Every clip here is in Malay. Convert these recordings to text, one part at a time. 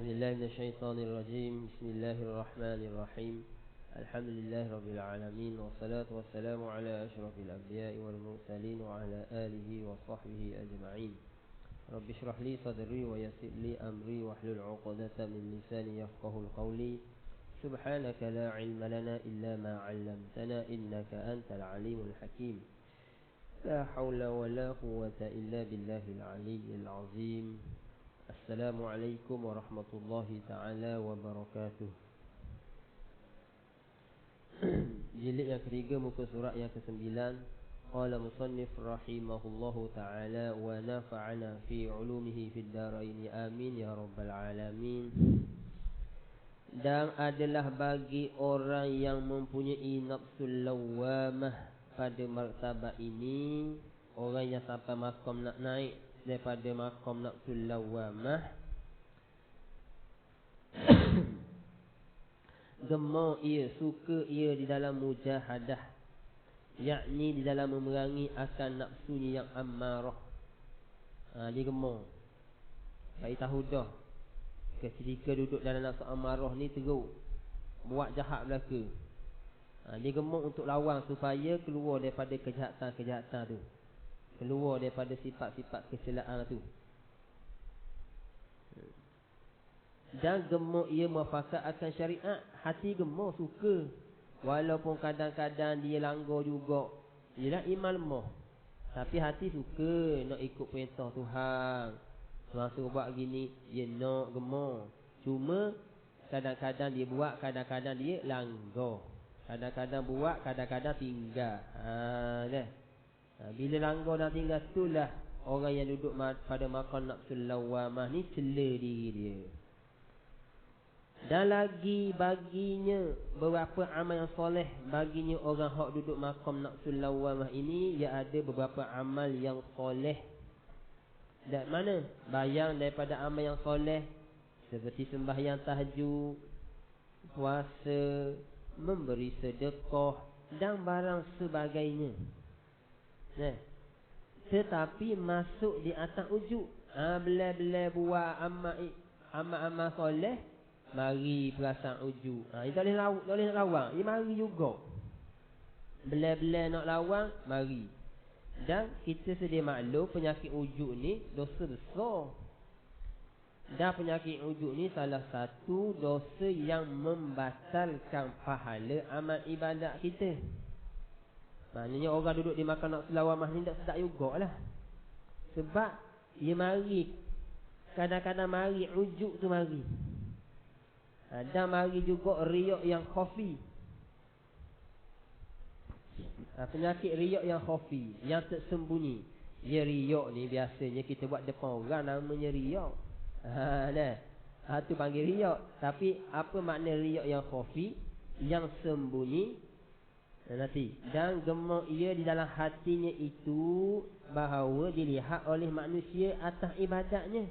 بالله من الشيطان الرجيم. بسم الله الرحمن الرحيم. الحمد لله رب العالمين، والصلاة والسلام على أشرف الأنبياء والمرسلين وعلى آله وصحبه أجمعين. رب اشرح لي صدري ويسر لي أمري واحلل عقدة من لساني يفقه قولي. سبحانك لا علم لنا إلا ما علمتنا إنك أنت العليم الحكيم. لا حول ولا قوة إلا بالله العلي العظيم. Assalamualaikum warahmatullahi ta'ala wabarakatuh. Jilid yang ketiga, muka surat yang ke-9. Qala musannif rahimahullahu ta'ala wa nafa'ana fi ulumihi fid daraini amin ya rabbal alamin. Dan adalah bagi orang yang mempunyai nafsul lawamah pada martabat ini, orang yang sampai maqam nak naik daripada maqam nafsul lawamah, gemar ia, suka ia di dalam mujahadah, yakni di dalam memerangi akan nafsunya yang ammarah. Dia gemar, bagi tahu dah ketika duduk dalam nafsu ammarah ni teruk, buat jahat belaka. Dia gemar untuk lawan supaya keluar daripada kejahatan-kejahatan tu, keluar daripada sifat-sifat kecelaan tu. Dan gemar ia muafakat akan syariat. Hati gemar, suka, walaupun kadang-kadang dia langgar juga. Ialah iman lemah, tapi hati suka nak ikut perintah Tuhan. Tuhan suruh buat gini, dia nak, gemar. Cuma kadang-kadang dia buat, kadang-kadang dia langgar. Kadang-kadang buat, kadang-kadang tinggal. Bila langgar dan tinggal, itulah orang yang duduk pada maqam nafsul lawamah ni cela diri dia. Dan lagi baginya beberapa amal yang soleh. Baginya orang hak duduk maqam nafsul lawamah ini, ia ada beberapa amal yang soleh. Dan mana? Bayang daripada amal yang soleh, seperti sembahyang tahajud, puasa, memberi sedekah dan barang sebagainya. Tetapi masuk di atas ujuk. Bila buat amal-amal soleh, mari perasaan ujuk. Dia tak boleh nak lawan, dia mari juga. Bila nak lawan, mari. Dan kita sedia maklum, penyakit ujuk ni dosa besar. Dan penyakit ujuk ni salah satu dosa yang membatalkan pahala amal ibadat kita. Maknanya orang duduk di maqam nafsul lawamah ni tak sedap jugalah. Sebab dia mari, kadang-kadang mari ujuk tu mari. Dan mari juga riak yang khafi. Penyakit riak yang khafi, yang tersembunyi. Ya, riak ni biasanya kita buat depan orang, namanya riak. Tu panggil riak. Tapi apa makna riak yang khafi, yang sembunyi? Nanti. Dan gemar ia di dalam hatinya itu bahawa dilihat oleh manusia atas ibadatnya.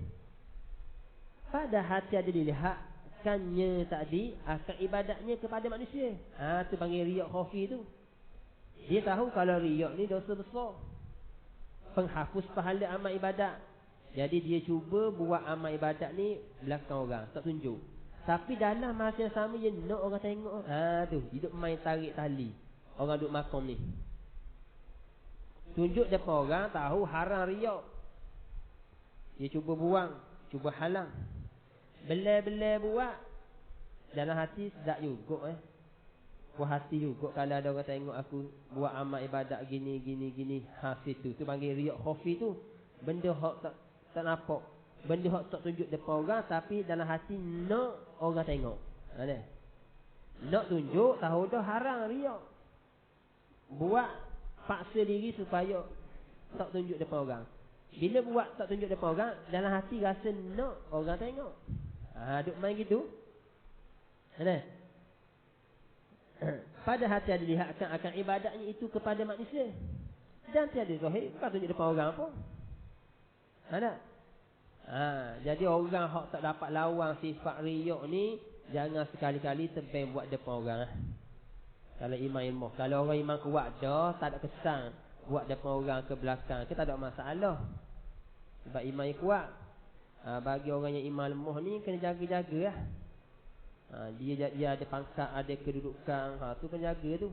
Pada hati ada dilihatkannya tadi akan ibadatnya kepada manusia. Tu panggil riak khafi tu. Dia tahu kalau riak ni dosa besar, penghapus pahala amal ibadat. Jadi dia cuba buat amal ibadat ni belakang orang, tak tunjuk. Tapi dalam masa yang sama, dia nak orang tengok. Tu hidup main tarik tali orang duduk makom ni. Tunjuk depan orang, tahu haram riak. Dia cuba buang, cuba halang. Bela-bela buat, dalam hati sedap juga. Puas hati juga kalau ada orang tengok aku buat amal ibadat gini. Situ tu panggil riak khafi tu. Benda hak tak nampak, benda hak tak tunjuk depan orang, tapi dalam hati nak orang tengok. Nak tunjuk, tahu dah haram riak. Buat paksa diri supaya tak tunjuk depan orang. Bila buat tak tunjuk depan orang, dalam hati rasa nak orang tengok. Duk main gitu. Pada hati ada lihatkan akan ibadatnya itu kepada manusia. Dan tiada zahir, bukan tunjuk depan orang pun. Jadi orang hak tak dapat lawan sifat riak ni, jangan sekali-kali tebang buat depan orang. Kalau iman ilmu, kalau orang iman kuat dah, tak ada kesan buat depan orang ke belakang, kita tak ada masalah. Sebab iman kuat. Bagi orang yang iman lemah ni kena jaga-jaga lah. Dia ada pangkat, ada kedudukan, tu kena jaga tu.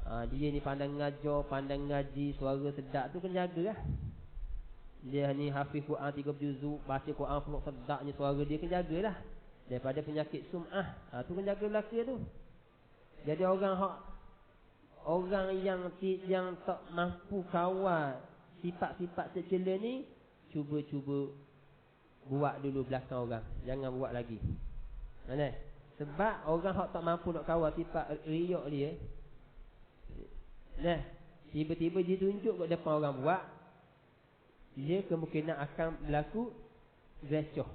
Dia ni pandang ngajar, pandang ngaji, suara sedap tu kena jaga lah. Dia ni hafiz Quran 30 juzuk, baca Quran pulak sedapnya suara dia, kena jagalah. Daripada penyakit sum'ah, tu kena jaga belaka tu. Jadi orang yang tak mampu kawal sifat-sifat tercela ni, cuba buat dulu belakang orang, jangan buat lagi. Mana? Sebab orang hak tak mampu nak kawal sifat riak dia, tiba-tiba dia tunjuk kat depan orang buat, dia kemungkinan akan berlaku grecoh.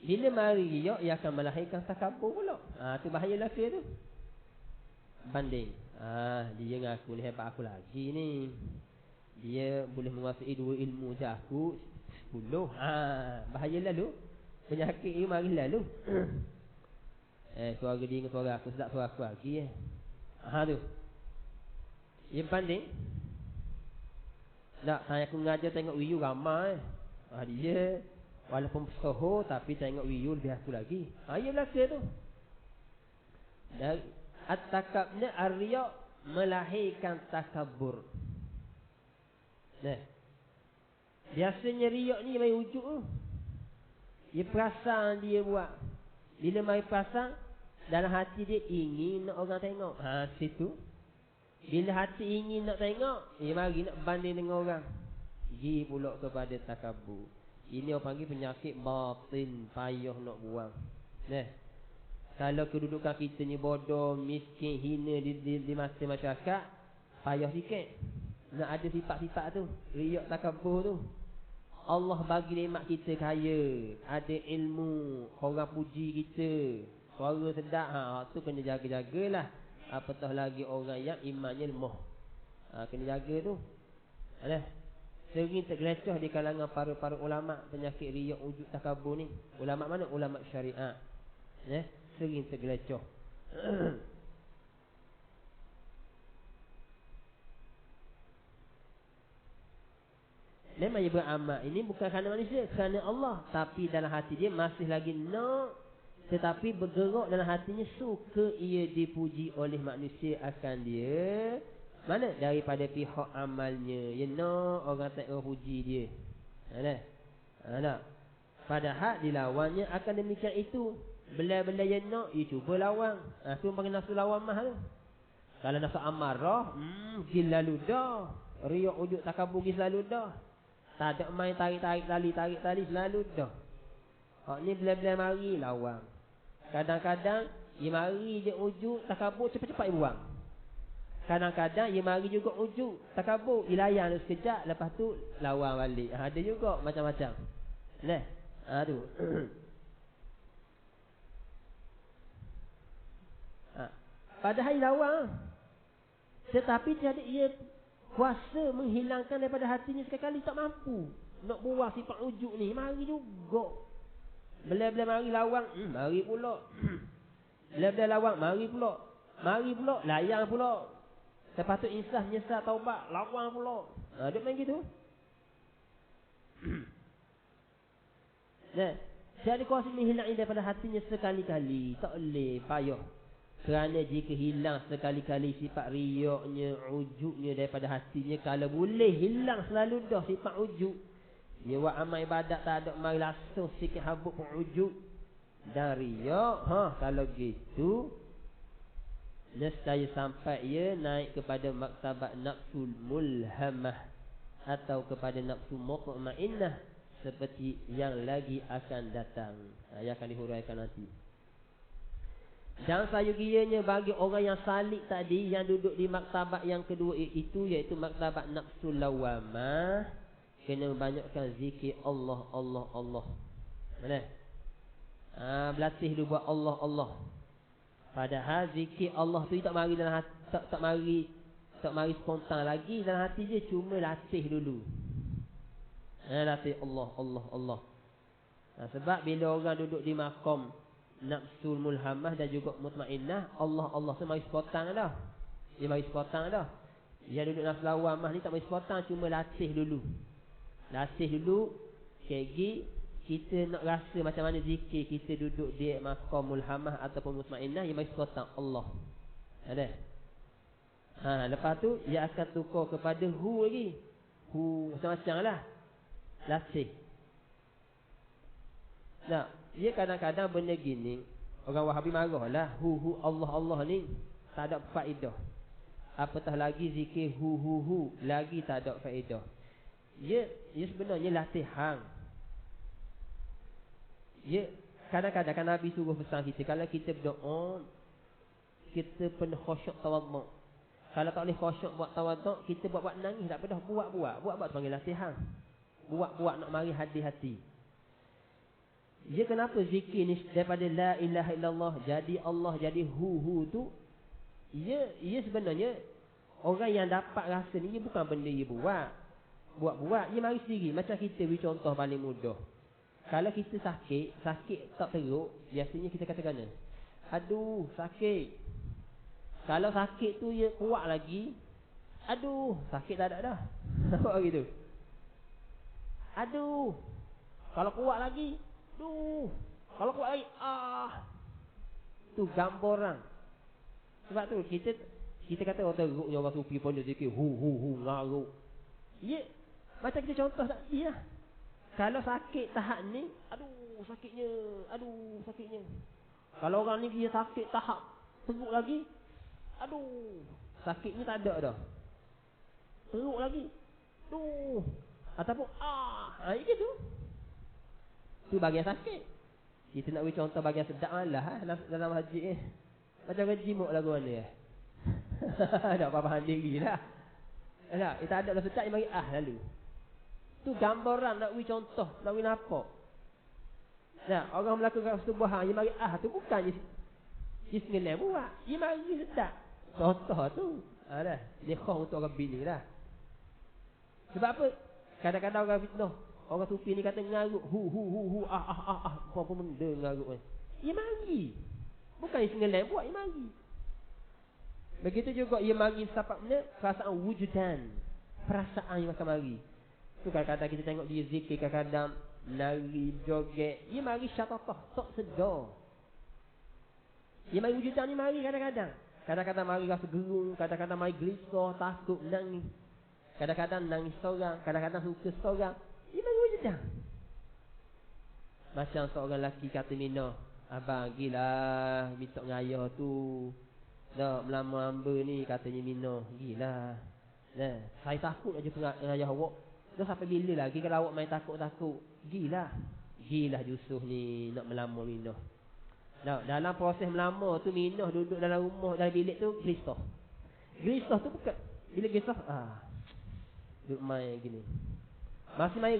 Bila mari riak, ia akan melahirkan takabur pula. Tu bahaya lelaki tu. Banding, dia ngaku ni hebat aku lagi ni, dia boleh menguasai 2 ilmu je aku 10. Bahaya lalu. Penyakit ni mari lalu. Suara dia dengan suara aku sedap suara aku lagi tu. Dia banding. Tak, saya aku mengajar tengok wiyu ramai. Dia walaupun soho tapi tengok wiyu lebih aku lagi. Ia belaka tu. Dari at-takabnya ar-riya' melahirkan takabur. Biasanya riak ni mai wujud tu. Dia perasan dia buat. Bila mai perasan, dalam hati dia ingin nak orang tengok. Situ. Bila hati ingin nak tengok, dia mari nak banding dengan orang. Pergi pula kepada takabur. Ini orang panggil penyakit batin, payah nak buang. Kalau kedudukan kita ni bodoh, miskin, hina di mata masyarakat, payah sikit. Nak ada sifat-sifat tu, riak takabur tu. Allah bagi nikmat kita kaya, ada ilmu, orang puji kita, suara sedap, tu kena jaga-jagalah. Apatah lagi orang yang imannya lemah, kena jaga tu. Sering tergelecoh di kalangan para ulama penyakit riak wujud takabur ni. Ulama mana? Ulama syariat. Sering tergelecoh. Memang dia beramal ini bukan kerana manusia, kerana Allah. Tapi dalam hati dia masih lagi nak, tetapi bergerak dalam hatinya suka ia dipuji oleh manusia akan dia. Mana? Daripada pihak amalnya. Dia nak orang tak puji dia. Padahal dilawannya akan demikian itu. Bela-bela yang nak, ia cuba lawan. Tu panggil nafsu lawamah tu. Kalau nafsu amarah, gila lalu dah. Riak wujud takabur selalu dah. Tak ada main tarik tali selalu dah. Ni bela-bela mari lawan. Kadang-kadang ia mari je wujud takabur, cepat-cepat buang. Kadang-kadang ia mari juga wujud takabur, ia layan sekejap, lepas tu lawan balik. Ada juga macam-macam. Tu. Padahal lawan, tetapi tiada ia kuasa menghilangkan daripada hatinya sekali-kali, tak mampu nak buang sifat wujud ni. Mari juga. Bila-bila mari lawang, mari pula. Bila-bila lawang, mari pula. Layang pula. Lepas tu insaf, nyesal, taubat, lawang pula. Duk main gitu. Tiada kuasa menghilangkan daripada hatinya sekali-kali. Tak boleh, payah. Kerana jika hilang sekali-kali sifat riaknya, ujubnya daripada hatinya, kalau boleh hilang selalu dah sifat ujub, dia buat amal ibadat tak ada, mari langsung sikit habuk pun ujub dan riak. Kalau gitu, nescaya sampai ia naik kepada maktabat nafsul mulhamah atau kepada nafsu mutmainnah, seperti yang lagi akan datang. Yang akan dihuraikan nanti. Dan sayugianya bagi orang yang salik tadi, yang duduk di maktabat yang kedua itu, iaitu maktabat nafsul lawamah, kena banyakkan zikir Allah. Mana? Berlatih dulu buat Allah. Padahal zikir Allah tu tak mari dalam hati, tak mari spontan lagi dalam hati dia, cuma latih dulu. Latih Allah. Sebab bila orang duduk di maqam nafsul mulhamah dan juga mutmainnah, Allah tu mari sepotong dah. Dia mari sepotong dah. Yang duduk nafsul lawamah ni tak mari sepotong, cuma latih dulu. Kegi kita nak rasa macam mana zikir kita duduk di maqam mulhamah ataupun mutmainnah, ia mari sekotang Allah. Ada. Lepas tu ia akan tukar kepada hu lagi. Hu macam-macam lah. Latih. Nah, dia kadang-kadang benda gini, orang Wahabi marah lah. Hu Allah ni tak ada faedah. Apatah lagi zikir hu lagi tak ada faedah. Ia sebenarnya latihan. Ya, kadang-kadang kan Nabi suruh pesan kita, kalau kita berdoa, kita penuh khusyuk tawaduk. Kalau tak boleh khusyuk buat tawaduk, kita buat nangis tak apa dah, buat panggil latihan. Buat nak mari hati-hati. Ya, kenapa zikir ni daripada la ilaha illallah jadi Allah jadi hu tu? Ya sebenarnya orang yang dapat rasa ni, ia bukan benda ia buat, ia mari sendiri. Macam kita beri contoh paling mudah. Kalau kita sakit tak teruk, biasanya kita katakan, aduh sakit. Kalau sakit tu ia kuat lagi, aduh sakit tak ada dah. Nampak gitu. Aduh. Kalau kuat lagi, aduh. Kalau kuat lagi, tu gambaran. Sebab tu kita kata orang teruknya orang sufi pun dia zikir hu ngaruk. Ya, macam kita contoh tak? Iya. Kalau sakit tahap ni, aduh sakitnya. Kalau orang ni dia sakit tahap teruk lagi, aduh sakitnya tak ada dah. Teruk lagi, aduh. Ataupun gitu. Tu bahagian sakit. Kita nak beri contoh bahagian sedap lah dalam haji macam rejimuk lagu mana tak apa-apa diri lah. Tak ada lah sedap yang bagi lalu. Tu gambaran nak beri contoh, nak beri nampak. Nah, orang melakukan persetubuhan, dia mari tu bukan je sengelang buat. Dia mari sedap. Contoh tu. Dah. Dia khong untuk orang bini lah. Sebab apa? Kadang-kadang orang fitnah, orang sufi ni kata ngaruk hu apa benda ngaruk ni. Dia mari. Bukan je sengelang buat, dia mari. Begitu juga ia mari sebabnya perasaan wujudan. Perasaan yang akan mari. Tu kadang-kadang kita tengok dia zikir, kadang-kadang nari, joget. Ia mari syatatah, tak sedar. Ia mari wujudan ni mari kadang-kadang. Kadang-kadang mari rasa gerung, kadang-kadang mari gelisah, takut, nangis. Kadang-kadang nangis seorang, kadang-kadang suka seorang. Ia mari wujudan. Macam seorang lelaki kata Mina, abang gila, minta ngayah tu. Dah melama hamba ni, katanya Mina, gila. Nah, saya takut aja ngayah awak. Dah sampai bila lagi kalau awak main takut-takut? Gila Yusuf ni nak melamar Minah. Dalam proses melamar tu Minah duduk dalam rumah, dalam bilik tu gelisah. Gelisah tu bukan bila gelisah duduk main gini. Masih main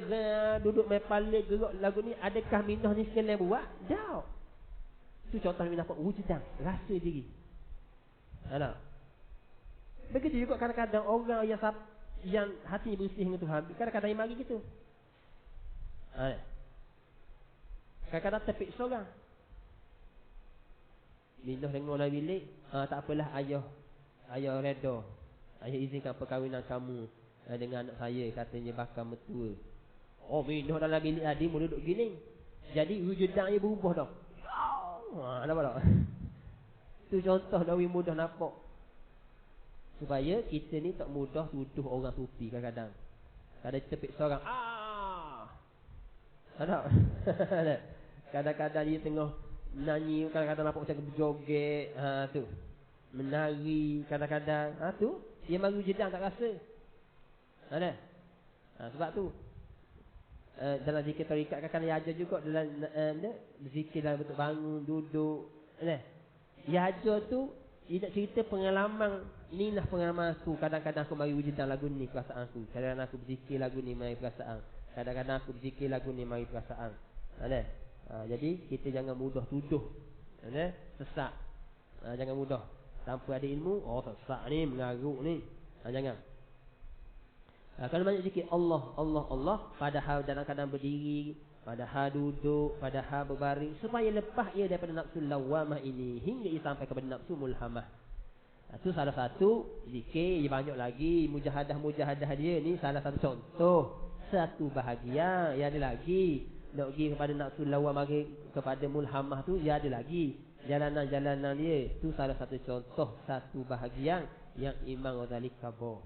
duduk main palik gerak lagu ni, adakah Minah ni sekalian buat? Tak. Tu contoh Minah apa? Wujudan, rasa diri. Begitu juga kadang-kadang orang yang hati bersih dengan Tuhan, kadang-kadang yang mari gitu. Kadang-kadang tepik seorang. Minah dengar dalam bilik, tak apalah ayah reda. Ayah izinkan perkahwinan kamu dengan anak saya, katanya bakal mertua. Minah dalam bilik tadi mula duduk gini. Jadi wujudan dia berubah dah. Nampak tak? Itu contoh dari mudah nampak. Supaya kita ni tak mudah tuduh orang sufi kadang-kadang. Kadang tepik seorang, tak? Kadang-kadang dia tengah menyanyi, kadang-kadang nampak macam berjoget, tu. Menari kadang-kadang, tu. Dia mari wujudan tak rasa. Sebab tu dalam zikir tarikat kadang-kadang ajar juga dalam zikir dalam bentuk bangun, duduk. Dia ajar tu, dia nak cerita pengalaman. Inilah pengalaman aku. Kadang-kadang aku mari wujudan lagu ni perasaan aku. Kadang-kadang aku berzikir lagu ni mari perasaan. Kadang-kadang aku berzikir lagu ni mari perasaan. Jadi kita jangan mudah tuduh sesat. Jangan mudah tanpa ada ilmu, sesat ni, mengaruk ni. Jangan. Kalau banyak zikir Allah padahal dalam keadaan berdiri, padahal duduk, padahal berbaring, supaya lepas ia daripada nafsu lawamah ini hingga ia sampai kepada nafsu mulhamah. Itu salah satu zikir. Banyak lagi mujahadah dia ni salah satu contoh. satu bahagian. Ya ada lagi. Nak pergi kepada nafsu lawam, mari kepada mulhamah tu, ya ada lagi. Jalanan-jalanan dia. Tu salah satu contoh satu bahagian yang Imam Ghazali khabar.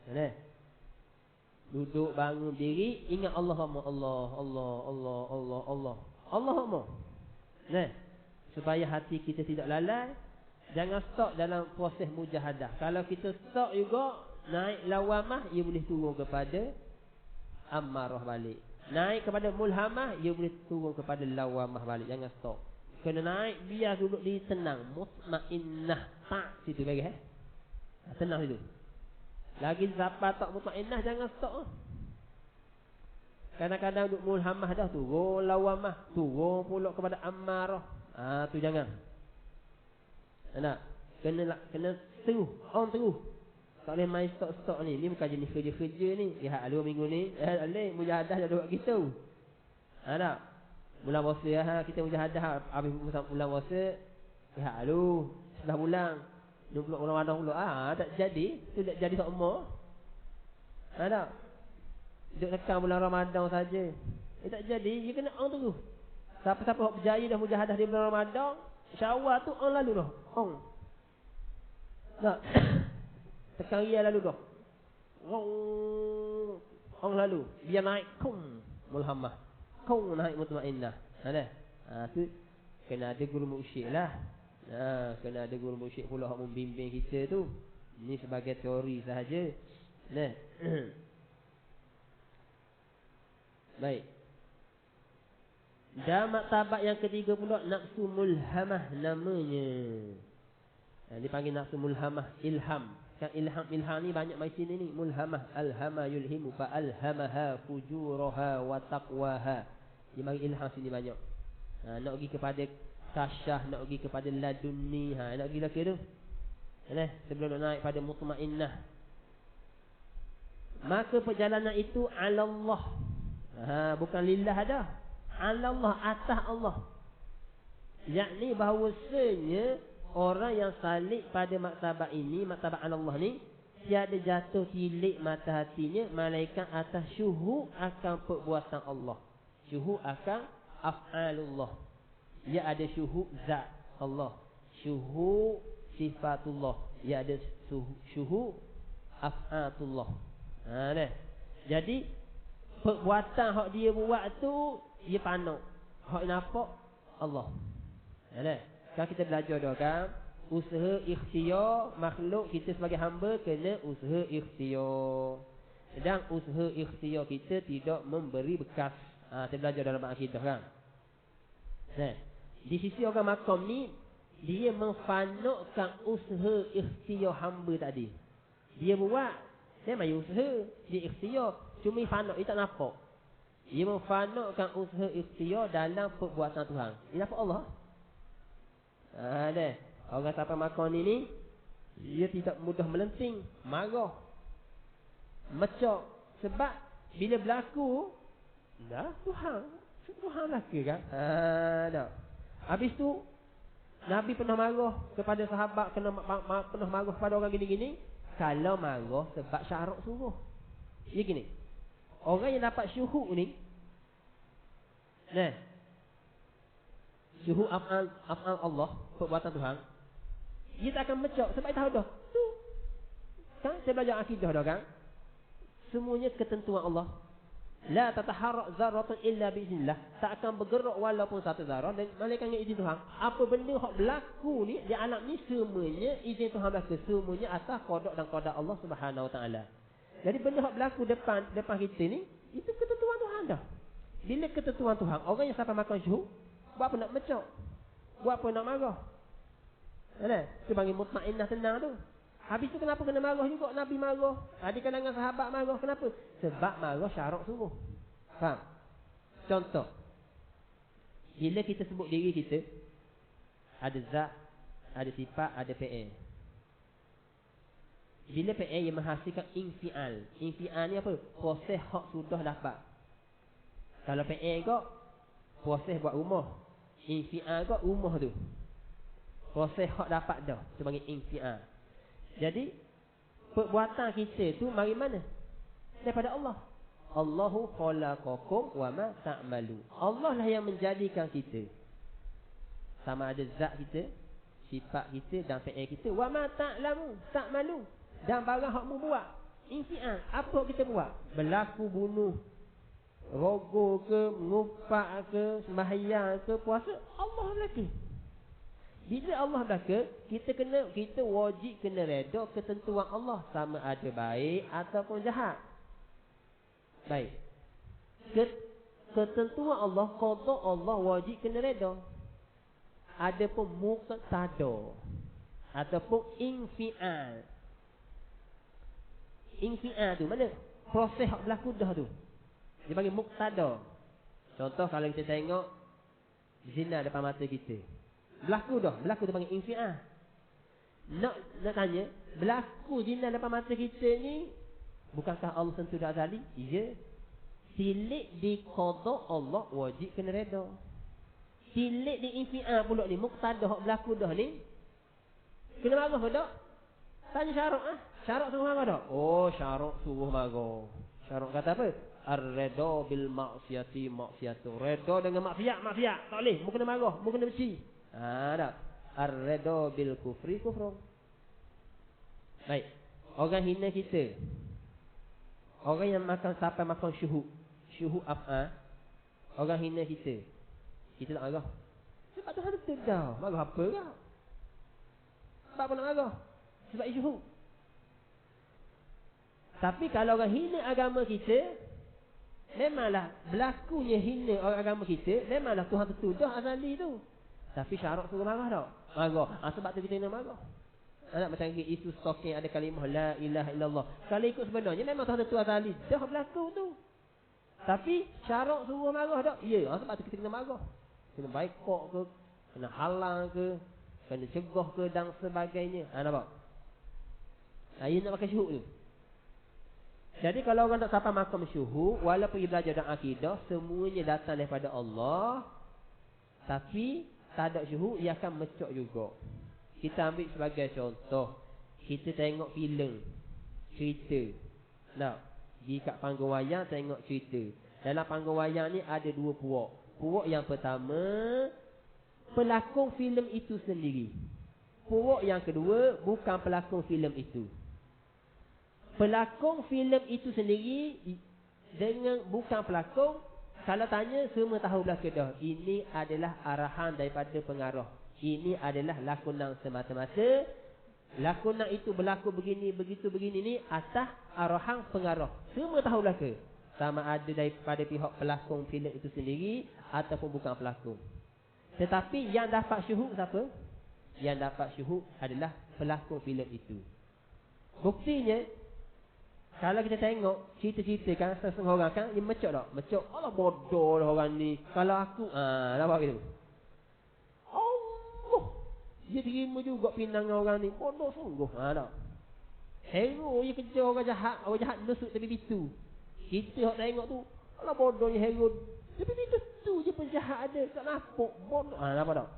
Nah, duduk bangun diri, ingat Allah, Allah, Allah, Allah, Allah, Allah, Allah, Allah. Nah, supaya hati kita tidak lalai. Jangan stop dalam proses mujahadah. Kalau kita stop juga, naik lawamah, ia boleh turun kepada amarah balik. Naik kepada mulhamah, ia boleh turun kepada lawamah balik. Jangan stop. Kena naik, biar duduk di tenang. Mutmainnah. Tak, situ bagi. Tenang situ. Lagi sampai tak mutmainnah, jangan stop. Kadang-kadang duduk mulhamah dah, turun lawamah. Turun pulak kepada amarah. Tu jangan. Nak? Kena terus. On terus. Tak boleh main stok-stok ni. Ni bukan jenis kerja-kerja ni. Lihat 2 minggu ni. Alih mujahadah dah buat gitu. Tak? Bulan puasa kita mujahadah. Habis bulan puasa. Lihat setelah bulan. 20 Ramadan pula. Tak jadi. Tu tak jadi sama. Tak? Duduk tekan bulan Ramadan saja. Tak jadi. Dia kena on terus. Siapa-siapa yang berjaya dah mujahadah di bulan Ramadan. Syawal tu on lalu dah. On. Tak? Tekan ria lalu dah. On lalu. Biar naik kum mulhamah. Kum naik mutmainnah. Ada? Tu kena ada guru mursyid lah. Kena ada guru mursyid pula yang membimbing kita tu. Ini sebagai teori sahaja. Nah. Baik. Dan martabat yang ketiga pula nafsu mulhamah namanya. Dipanggil nafsu mulhamah, ilham. Kan ilham ni banyak mai sini ni. Mulhamah, alhama yulhimu fa alhamaha fujuraha wa taqwaha. Dia bagi ilham sini banyak. Nak pergi kepada kasyah, nak pergi kepada ladunni. Nak pergi lagi tu. Sebelum nak naik pada mutmainnah. Maka perjalanan itu ala Allah. Bukan lillah dah. Ala Allah, atas Allah. Yakni bahawasanya orang yang salik pada maktabat ini, maktabat Allah ni, tiada jatuh tilik mata hatinya malaikat atas syuhud akan perbuatan Allah. Syuhud akan af'alullah. Ia ada syuhud zat Allah, syuhud sifatullah, ia ada syuhud af'atullah. Jadi perbuatan hak dia buat tu dia panuk. Hak nampak Allah. Kan kita belajar dah kan, usaha ikhtiar makhluk kita sebagai hamba kena usaha ikhtiar. Sedang usaha ikhtiar kita tidak memberi bekas. Kita belajar dalam akidah kan. Di sisi orang makam ni, dia memfanukkan usaha ikhtiar hamba tadi. Dia buat, dia main usaha, dia ikhtiar, cuma fanuk, dia tak nampak. Dia memfanukkan usaha ikhtiar dalam perbuatan Tuhan. Dia nampak Allah. Orang sampai makam ni, dia tidak mudah melenting, marah, mecok. Sebab bila berlaku, dah Tuhan laki kan. Habis tu Nabi pernah marah kepada sahabat, pernah marah kepada orang gini-gini. Kalau marah sebab syarat suruh. Dia gini, orang yang dapat syuhud ni, syuhud af'al Allah, perbuatan Tuhan, dia tak akan mecok sebab dia tahu dah. Tu kan saya belajar akidah dah kan. Semuanya ketentuan Allah. La tataharrak zarratun illa biiznillah. Tak akan bergerak walaupun satu zarah dan malaikat dengan izin Tuhan. Apa benda hak berlaku ni di alam ni semuanya izin Tuhan berlaku. Semuanya atas qada dan qada Allah Subhanahu Wa Taala. Jadi benda hak berlaku depan kita ni, itu ketentuan Tuhan dah. Bila ketentuan Tuhan, orang yang sampai makan syuhud, buat apa nak mecok? Buat apa nak marah? Itu panggil mutmainnah, tenang tu. Habis tu kenapa kena marah juga? Nabi marah. Di kalangan sahabat marah. Kenapa? Sebab marah syarat suruh. Faham? Contoh. Bila kita sebut diri kita, ada zat, ada sifat, ada fi'il. Bila fi'il yang menghasilkan infial. Infial ni apa? Proses hak sudah dapat. Kalau fi'il kok, proses buat rumah. Infial kok rumah tu. Proses hak dapat dah. Itu panggil infial. Jadi perbuatan kita tu mari mana? Daripada Allah. Allahu khalaqakum wa ma ta'malu. Allah lah yang menjadikan kita. Sama ada zat kita, sifat kita dan fi'il kita. Wa ma ta'malu. Dan barang hak mu buat. Infial. Apa kita buat? Berlaku bunuh, rogo ke, mengupak ke, sembahyang ke, puasa. Allah belaka. Bila Allah belaka, kita wajib kena reda ketentuan Allah. Sama ada baik ataupun jahat. Baik. Ketentuan Allah, qada Allah wajib kena reda. Adapun muqtada ataupun infial. Infial tu mana? Proses hak berlaku dah tu. Dia panggil muqtada. Contoh kalau kita tengok zina depan mata kita. Berlaku tu panggil infial. Nak tanya, berlaku zina depan mata kita ni, bukankah Allah tentu dah azali? Ya. Tilik di qada Allah wajib kena reda. Tilik di infial pula ni, muqtada hak berlaku dah ni, kena marah ke tak? Tanya syarak ah. Syarak suruh marah tak? Oh, syarak suruh marah. Syarak kata apa? Ar-reda bil maksiati maksiatu. Reda dengan maksiat. Tak boleh. Mu kena marah, mu kena benci. Tak. Ar-reda bil kufri kufrun. Baik. Orang hina kita. Orang yang sampai makan syuhud af'al. Orang hina kita. Kita tak marah. Sebab tu ada dah. Marah apa kau? Sebab apa nak marah? Sebab syuhud. Tapi kalau orang hina agama kita, memanglah berlakunya hina orang agama kita, memanglah Tuhan tentu dah azali tu. Tapi syarat suruh marah tak? Marah. Sebab tu kita kena marah. Macam isu stalking ada kalimah la ilaha illallah. Kalau ikut sebenarnya memang Tuhan tentu azali dah berlaku tu. Tapi syarat suruh marah tak? Ya, sebab tu kita kena marah. Kena baikok ke, kena halang ke, kena cegah ke dan sebagainya. Nampak? Ia nak pakai syuhud tu. Jadi kalau orang tak sampai makam syuhud, walaupun ia belajar dan akidah, semuanya datang daripada Allah. Tapi tak ada syuhud, ia akan mecok juga. Kita ambil sebagai contoh, kita tengok filem, cerita. Di kat panggung wayang tengok cerita. Dalam panggung wayang ni ada dua puak. Puak yang pertama, pelakon filem itu sendiri. Puak yang kedua, bukan pelakon filem itu. Pelakon filem itu sendiri dengan bukan pelakon, kalau tanya semua tahu belaka dah. Ini adalah arahan daripada pengarah. Ini adalah lakonan semata-mata. Lakonan itu berlaku begini, begitu, begini ni atas arahan pengarah. Semua tahu belaka. Sama ada daripada pihak pelakon filem itu sendiri ataupun bukan pelakon. Tetapi yang dapat syuhud siapa? Yang dapat syuhud adalah pelakon filem itu. Buktinya, kalau kita tengok cerita-cerita kan, setengah orang kan, dia mecok tak? Mecok, alah bodoh lah orang ni. Kalau aku, nampak gitu. Allah, dia terima juga pinangan orang ni. Bodoh sungguh. Tak? Hero je kerja orang jahat nusuk tepi pintu. Kita tengok tu, alah bodohnya hero. Tepi pintu tu je penjahat ada. Tak nampak, bodoh. Nampak tak?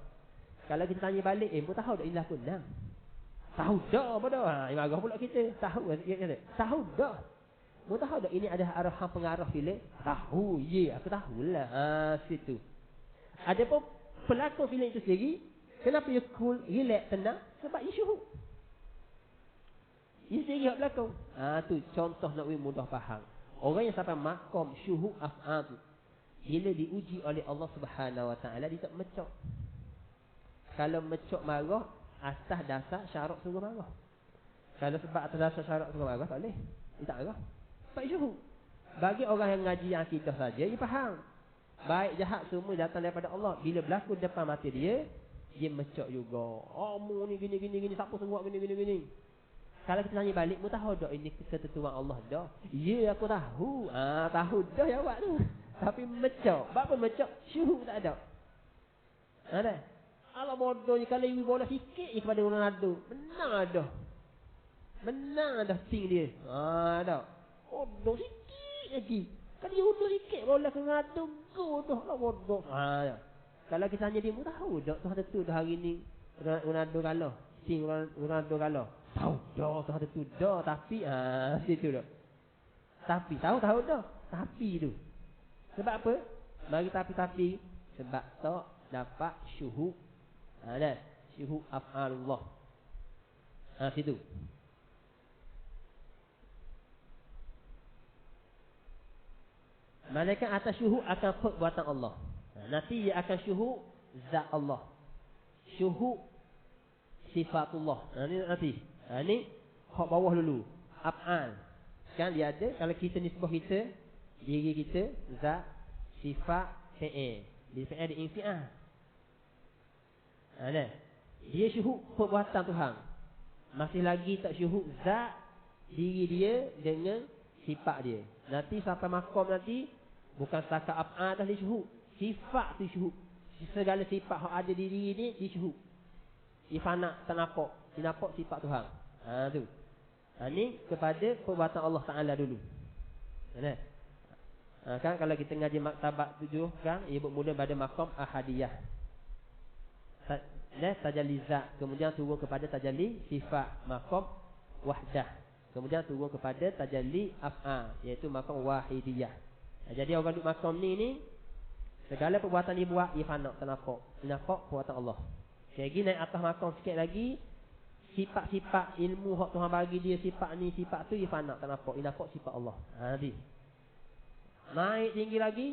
Kalau kita tanya balik, mu tahu tak ini lakon dah? Tahu dah bodoh. Marah pula kita. Tahu dah. Mu tahu dah ini ada arahan pengarah filem? Tahu. Ya, aku tahulah. Situ. Adapun pelakon filem itu sendiri, kenapa dia cool, relax, tenang? Sebab dia syuhud. Dia sendiri yang pelakon. Tu contoh nak mudah faham. Orang yang sampai makom syuhud af'al tu, bila diuji oleh Allah Subhanahu Wa Taala, dia tak mecok. Kalau mecok marah atas dasar syarat suruh marah. Kalau sebab atas dasar syarat suruh marah, tak boleh. Dia tak marah. Sebab syuhud. Bagi orang yang ngaji akidah saja, dia faham. Baik jahat semua datang daripada Allah. Bila berlaku depan mata dia, dia mecok juga. Mu ni gini, siapa semua gini. Kalau kita tanya balik, mu tahu tak ini ketentuan Allah dah? Ya, aku tahu. Tahu dah jawab tu. Tapi mecok. Apa mecok? Syuhud tak ada. Ada. Alah bodohnya kalau ibu bola sikit je kepada Ronaldo. Menang dah ting dia. Dah. Bodoh sikit lagi. Kalau dia undur sikit bola ke Ronaldo, go dah lah bodoh. Kalau kita tanya dia, mu tahu tak Tuhan tentu dah hari ni Ronaldo kalah. Ting Ronaldo kalah. Tahu dah Tuhan tentu dah. Tapi situ dah. Tapi tahu dah. tapi tu. Sebab apa? Mari tapi sebab tak dapat syuhud. Dah. Syuhud af'alullah. Situ. Malaikat atas syuhud akan perbuatan Allah. Nanti dia akan syuhud zat Allah. Syuhud sifatullah. Ini nanti. Ini hak bawah dulu. Af'al. Kan dia ada kalau kita nisbah kita, diri kita, zat, sifat, fi'il. Di fi'il ada infi'al. Dia syuhud perbuatan Tuhan. Masih lagi tak syuhud zat diri dia dengan sifat dia. Nanti sampai makom nanti bukan setakat af'al dah dia syuhud. Sifat tu syuhud. Segala sifat yang ada di diri ni dia syuhud. Dia fana, tak nampak. Dia nampak sifat Tuhan. Tu. Ni kepada perbuatan Allah Ta'ala dulu. Kan kalau kita ngaji maktabat 7 kan, ia bermula pada makom ahadiyah. Tajalli zat, kemudian turun kepada tajalli sifat, makom wahdah. Kemudian turun kepada tajalli af'al, iaitu makom wahidiyah. Jadi orang duduk makom ni segala perbuatan dia buat ia fana, tak nampak. Dia nampak perbuatan Allah. Lagi naik atas makom sikit lagi, sifat-sifat ilmu hak Tuhan bagi dia, sifat ni sifat tu dia fana, tak nampak. Dia nampak sifat Allah. Nanti naik tinggi lagi,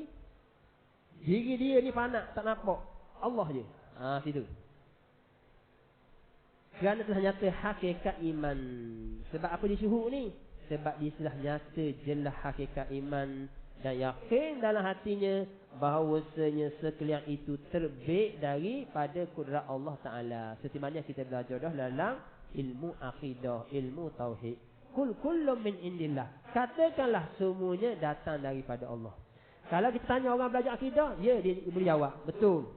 diri dia ni fana, tak nampak. Allah je. Situ. Kerana telah nyata hakikat iman. Sebab apa dia syuhud ni? Sebab dia telah nyata jelas hakikat iman dan yakin dalam hatinya bahawasanya sekalian itu terbit daripada kudrat Allah Ta'ala. Seperti mana kita belajar dah dalam ilmu akidah, ilmu tauhid. Kullum min indillah. Katakanlah semuanya datang daripada Allah. Kalau kita tanya orang belajar akidah, dia boleh jawab, betul.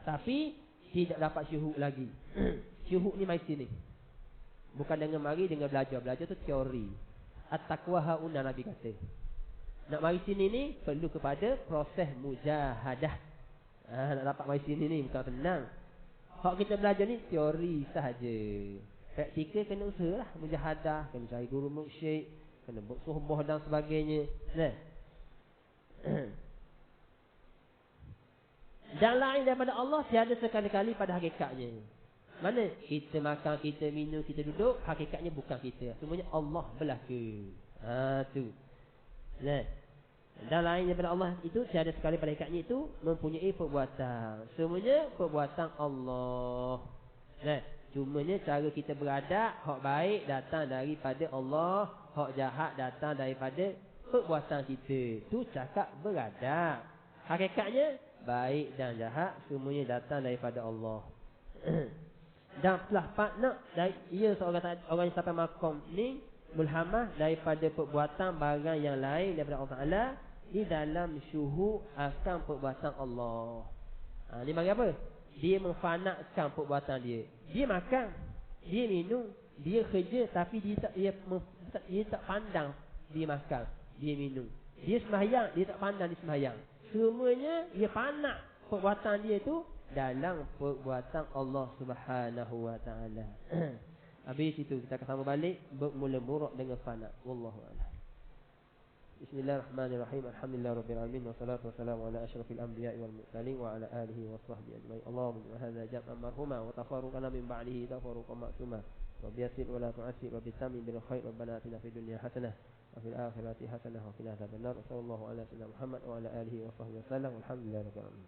Tapi tidak dapat syuhud lagi. Syuhud ni mai sini. Bukan dengan mari dengan belajar. Belajar tu teori. At-taqwa hauna Nabi kata. Nak mari sini ni perlu kepada proses mujahadah. Nak dapat mari sini ni bukan senang. Hak kita belajar ni teori sahaja. Praktikal kena usahalah, mujahadah, kena cari guru mursyid, kena buat suhbah dan sebagainya. Dan lain daripada Allah tiada sekali-kali pada hakikatnya. Mana kita makan, kita minum, kita duduk, hakikatnya bukan kita. Semuanya Allah belaka. Tu. Dan lain daripada Allah itu tiada sekali pada hakikatnya itu mempunyai perbuatan. Semuanya perbuatan Allah. Cumanya cara kita beradab, hak baik datang daripada Allah, hak jahat datang daripada perbuatan kita. Tu cakap beradab. Hakikatnya baik dan jahat semuanya datang daripada Allah. Dan telah partner ia seorang orang yang sampai makom ni mulhamah daripada perbuatan barang yang lain daripada Allah Ta'ala di dalam syuhud akan perbuatan Allah. Ni bagi apa? Dia memfanakkan perbuatan dia. Dia makan, dia minum, dia kerja, tapi dia tak pandang dia makan, dia minum. Dia sembahyang, dia tak pandang dia sembahyang. Semuanya dia panak perbuatan dia tu dalam perbuatan Allah Subhanahu wa Ta'ala. Habis itu kita akan sambung balik bermula murak dengan fana. Wallahu a'lam. Bismillahirrahmanirrahim. Alhamdulillahirabbil alamin wassalatu wassalamu ala asyrafil anbiya'i wal mursalin wa ala alihi washabbihi ajma'in. Allahumma hadza jam'an marhuma wa tafarruqana min ba'dihi tafarruqan ma'suma. Wa biyassir wa la tu'assir wa bitammin bil khair. Rabbana atina fid dunya hasanah wa fil akhirati hasanah wa qina adzabannar. Sallallahu ala sayyidina Muhammad wa ala alihi wa sahbihi wasallam. Alhamdulillahirabbil alamin.